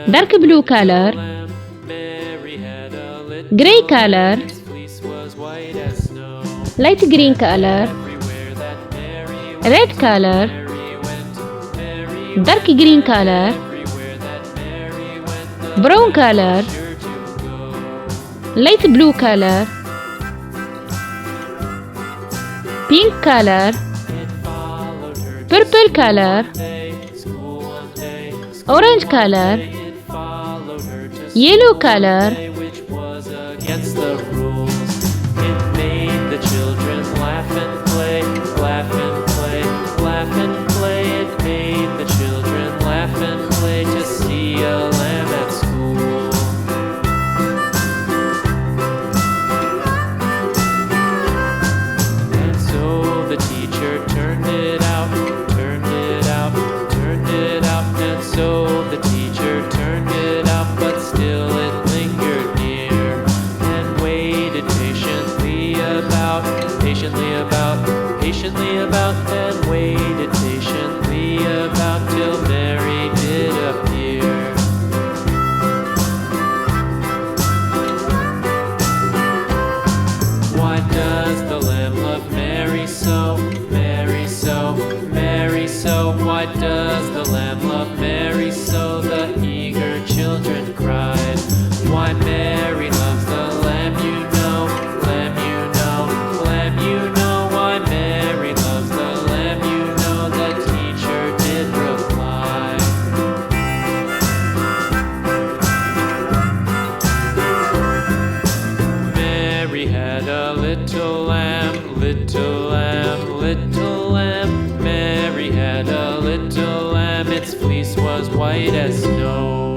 dark blue color, gray color, light green color, red color, dark green color, brown color, light blue color, pink color, purple color, orange color, yellow color, against the rules. It made the children laugh and play, laugh and play, laugh and play. It made the children laugh and play to see a lamb at school. And so the teacher turned it out, turned it out, turned it out. And so the teacher turned it out, but still it lingered near and waited patiently about, and waited patiently about till Mary did appear. Why does the lamb love Mary so, Mary so, Mary so? Why does the lamb love Mary so? The eager children cried. Why Mary loves the lamb, you know, lamb, you know, lamb, you know. Why Mary loves the lamb, you know, the teacher did reply. Mary had a little lamb, little lamb, little lamb. Mary had a little lamb, its fleece was white as snow.